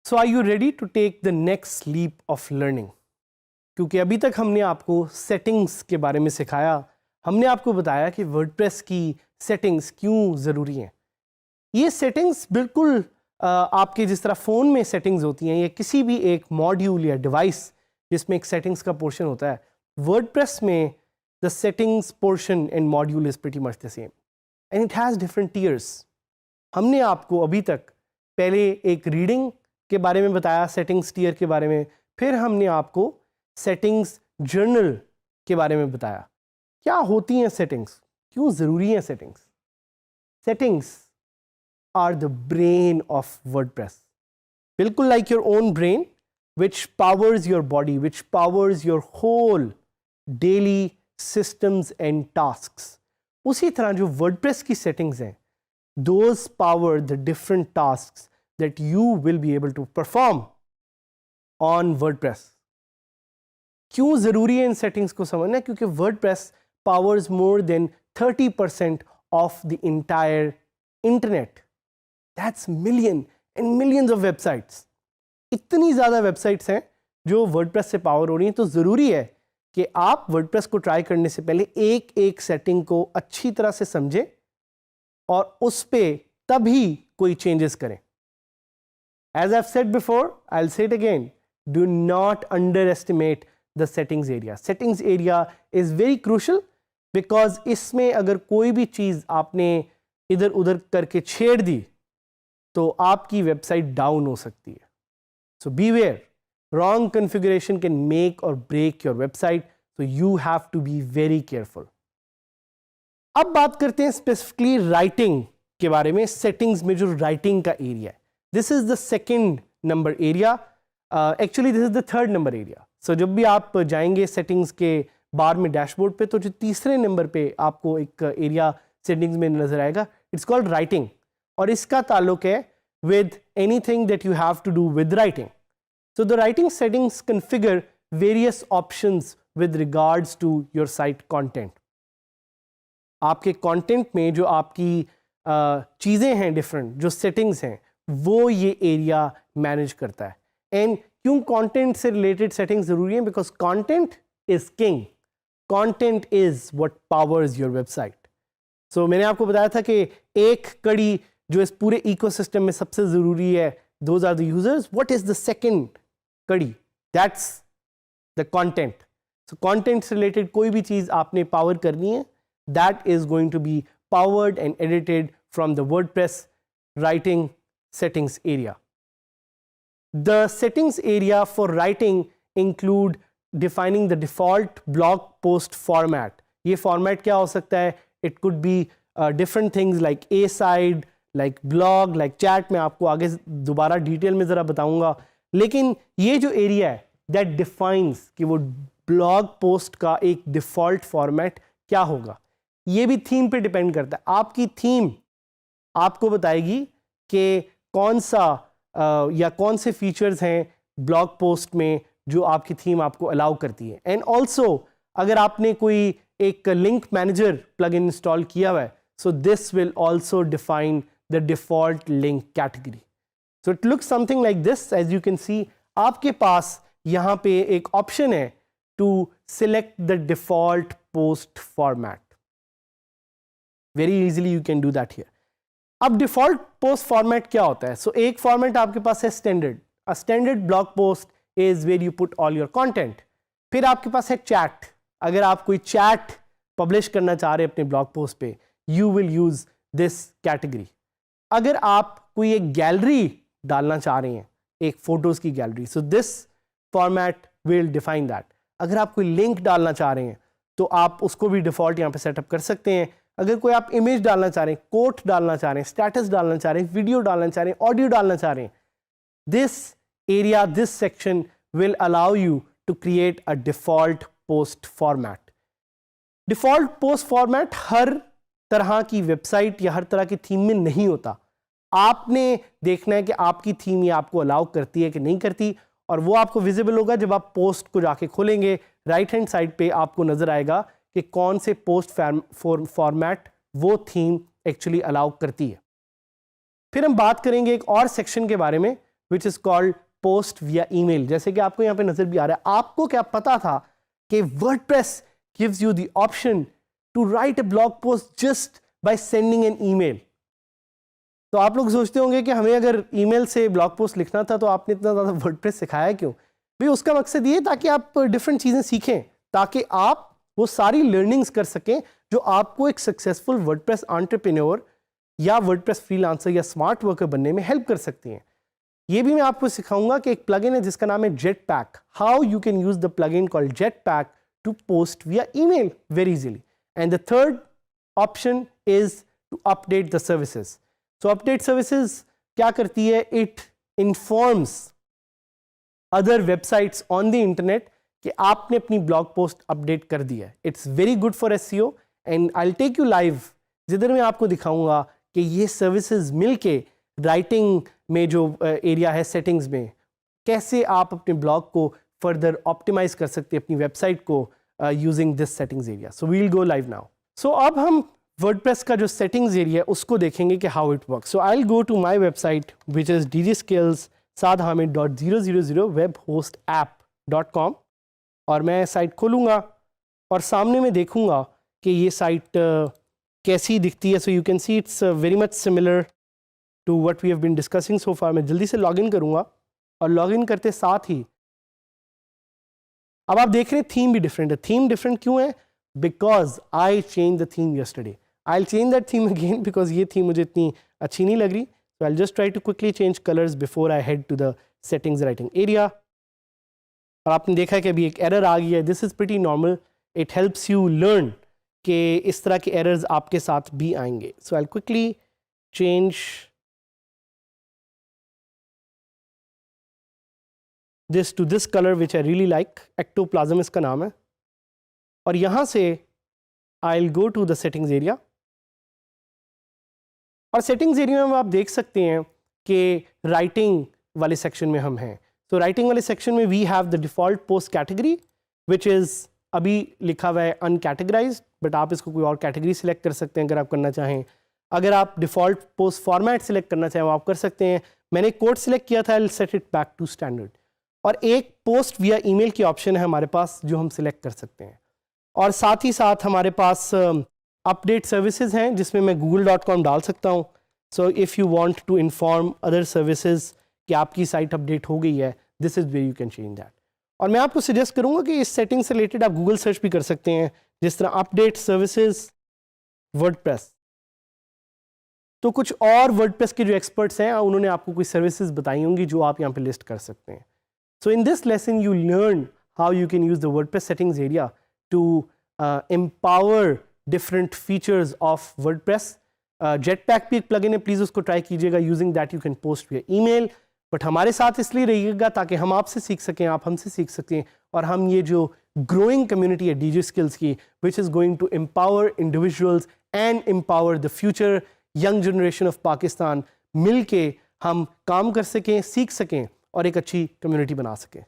So are you ready to take the next leap of learning? क्योंकि अभी तक हमने आपको सेटिंग्स के बारे में सिखाया, हमने आपको बताया कि वर्डप्रेस की सेटिंग्स क्यों ज़रूरी हैं। ये सेटिंग्स बिल्कुल आपके जिस तरह फ़ोन में सेटिंग्स होती हैं या किसी भी एक मॉड्यूल या डिवाइस जिसमें एक सेटिंग्स का पोर्शन होता है, वर्डप्रेस में the settings portion and module is pretty much the same and it has different tiers. हमने आपको अभी तक पहले एक रीडिंग के बारे में बताया, सेटिंग्स टियर के बारे में, फिर हमने आपको सेटिंग्स जर्नल के बारे में बताया। क्या होती हैं सेटिंग्स, क्यों ज़रूरी हैं settings? Settings are the brain of WordPress. बिल्कुल like your own brain, which powers your body, which powers your whole daily systems and tasks. उसी तरह जो WordPress की settings हैं, those power the different tasks that you will be able to perform on WordPress. क्यों ज़रूरी है इन settings को समझना? क्योंकि WordPress powers more than 30% of the entire internet. That's million and millions of websites. इतनी ज़्यादा वेबसाइट्स हैं जो वर्डप्रेस से पावर हो रही हैं, तो ज़रूरी है कि आप वर्डप्रेस को ट्राई करने से पहले एक एक सेटिंग को अच्छी तरह से समझें और उस पे तभी कोई चेंजेस करें। As I've said before, I'll say it again, do not underestimate the settings area. Settings area is very crucial because इसमें अगर कोई भी चीज़ आपने इधर उधर करके छेड़ दी तो आपकी वेबसाइट डाउन हो सकती है। So beware, wrong configuration can make और break your website, so you have to be very careful. अब बात करते हैं स्पेसिफिकली राइटिंग के बारे में। सेटिंग्स में जो राइटिंग का एरिया है, this is the second number area, actually this is the third number area. So जब भी आप जाएंगे सेटिंग्स के बार में डैशबोर्ड पे, तो जो तीसरे नंबर पे आपको एक एरिया सेटिंग्स में नजर आएगा, इट्स कॉल्ड राइटिंग, और इसका ताल्लुक है with anything that you have to do with writing. So the writing settings configure various options with regards to your site content. आपके content में जो आपकी चीज़ें हैं डिफरेंट, जो settings हैं, वो ये एरिया मैनेज करता है। एंड क्यों content से related settings ज़रूरी हैं? Because content is king. Content is what powers your website. So मैंने आपको बताया था कि एक कड़ी जो इस पूरे इकोसिस्टम में सबसे ज़रूरी है, those are the users. What is the second कड़ी? That's the content. So content से related कोई भी चीज़ आपने पावर करनी है, that is going to be powered and edited from the WordPress writing settings area. The settings area for writing include defining the default blog post format. ये format क्या हो सकता है? It could be different things like A-side, like blog, like chat. मैं आपको आगे दोबारा detail में ज़रा बताऊंगा, लेकिन ये जो एरिया है दैट डिफाइंस कि वो ब्लॉग पोस्ट का एक डिफ़ॉल्ट फॉर्मेट क्या होगा, ये भी थीम पे डिपेंड करता है। आपकी थीम आपको बताएगी कि कौन सा या कौन से फीचर्स हैं ब्लॉग पोस्ट में जो आपकी थीम आपको अलाउ करती है। एंड ऑल्सो अगर आपने कोई एक लिंक मैनेजर प्लगइन इंस्टॉल किया हुआ है, so this will also define the default link category. So it looks something like this. As you can see, आपके पास यहाँ पे एक ऑप्शन है to select the default post format. Very easily you can do that here. अब default post format क्या होता है? So एक format आपके पास है standard. A standard blog post is where you put all your content. फिर आपके पास है chat. अगर आप कोई chat publish करना चाह रहे हैं अपने blog post पे, you will use this category. अगर आप कोई एक गैलरी डालना चाह रहे हैं, एक फोटोज़ की gallery, so this format will define that. अगर आप कोई लिंक डालना चाह रहे हैं तो आप उसको भी डिफ़ॉल्ट यहाँ पे सेटअप कर सकते हैं। अगर कोई आप इमेज डालना चाह रहे हैं, कोट डालना चाह रहे हैं, स्टेटस डालना चाह रहे हैं, वीडियो डालना चाह रहे हैं, ऑडियो डालना चाह रहे हैं, this area, this section will allow you to create a default post format. Default post format हर तरह की वेबसाइट या हर तरह की थीम में नहीं होता। आपने देखना है कि आपकी थीम ये आपको अलाउ करती है कि नहीं करती, और वो आपको विजिबल होगा जब आप पोस्ट को जाके खोलेंगे। राइट हैंड साइड पे आपको नज़र आएगा कि कौन से पोस्ट फॉर्मेट वो थीम एक्चुअली अलाउ करती है। फिर हम बात करेंगे एक और सेक्शन के बारे में which is called post via email. जैसे कि आपको यहाँ पे नज़र भी आ रहा है, आपको क्या पता था कि WordPress gives you the option to write a blog post just by sending an email. तो आप लोग सोचते होंगे कि हमें अगर ईमेल से ब्लॉग पोस्ट लिखना था तो आपने इतना ज़्यादा वर्डप्रेस सिखाया क्यों? भाई उसका मकसद ये ताकि आप डिफरेंट चीज़ें सीखें, ताकि आप वो सारी लर्निंग्स कर सकें जो आपको एक सक्सेसफुल वर्डप्रेस एंटरप्रेन्योर या वर्डप्रेस फ्रीलांसर या स्मार्ट वर्कर बनने में हेल्प कर सकती हैं। ये भी मैं आपको सिखाऊंगा कि एक प्लगइन है जिसका नाम है Jetpack, how you can use the plugin called Jetpack to post via email very easily. And the third option is to update the services. So update services क्या करती है? It informs other websites on the internet कि आपने अपनी blog post update कर दिया है। It's very good for SEO and I will take you live, जिधर मैं आपको दिखाऊंगा कि ये सर्विसेज मिलके राइटिंग में जो एरिया है सेटिंग्स में, कैसे आप अपने ब्लॉग को फर्दर ऑप्टिमाइज कर सकते हैं अपनी वेबसाइट को using this settings area. So we will go live now. So अब हम वर्डप्रेस का जो सेटिंग्स एरिया है उसको देखेंगे कि how it work. So I will go to my website which is djskills.saadhamid.000webhostapp.com और मैं साइट खोलूँगा और सामने में देखूँगा कि ये साइट कैसी दिखती है। So you can see it's very much similar to what we have been discussing so far. मैं जल्दी से लॉगिन करूँगा और लॉगिन करते साथ ही अब आप देख रहे हैं थीम भी डिफरेंट है। थीम डिफरेंट क्यों है? Because I change the theme yesterday. I will change that theme again because ये थीम मुझे इतनी अच्छी नहीं लग रही। So I will just try to quickly change colours before I head to the settings writing area. और आपने देखा कि अभी एक एरर आ गई है। This is pretty normal, it helps you learn कि इस तरह के एरर्स आपके साथ भी आएंगे। सो आई विल क्विकली चेंज this to this color which I really like, ectoplasm इसका नाम है। और यहाँ से I'll go to the settings area और settings area में आप देख सकते हैं कि writing वाले section में हम हैं। तो writing वाले section में we have the default post category which is अभी लिखा हुआ है uncategorized, but आप इसको कोई और category select कर सकते हैं अगर आप करना चाहें। अगर आप default post format select करना चाहें वो आप कर सकते हैं। मैंने कोड select किया था, I'll set it back to standard। और एक पोस्ट विया ईमेल की ऑप्शन है हमारे पास जो हम सिलेक्ट कर सकते हैं। और साथ ही साथ हमारे पास अपडेट सर्विसेज हैं जिसमें मैं google.com डाल सकता हूँ। So if you want to inform other services कि आपकी साइट अपडेट हो गई है, this is where you can change that. और मैं आपको सजेस्ट करूँगा कि इस सेटिंग से रिलेटेड आप गूगल सर्च भी कर सकते हैं, जिस तरह अपडेट सर्विसेज वर्डप्रेस। तो कुछ और वर्डप्रेस के जो एक्सपर्ट्स हैं उन्होंने आपको कोई सर्विसेज बताई होंगी जो आप यहाँ पे लिस्ट कर सकते हैं। So in this lesson, you learn how you can use the WordPress settings area to empower different features of WordPress. Jetpack भी एक plugin है, please उसको try कीजिएगा। Using that you can post via email. But हमारे साथ इसलिए रहिएगा ताकि हम आपसे सीख सकें, आप हमसे सीख सकें और हम ये जो growing community है DJ Skills की, which is going to empower individuals and empower the future young generation of Pakistan, मिल के हम काम कर सकें, सीख सकें और एक अच्छी कम्युनिटी बना सकें।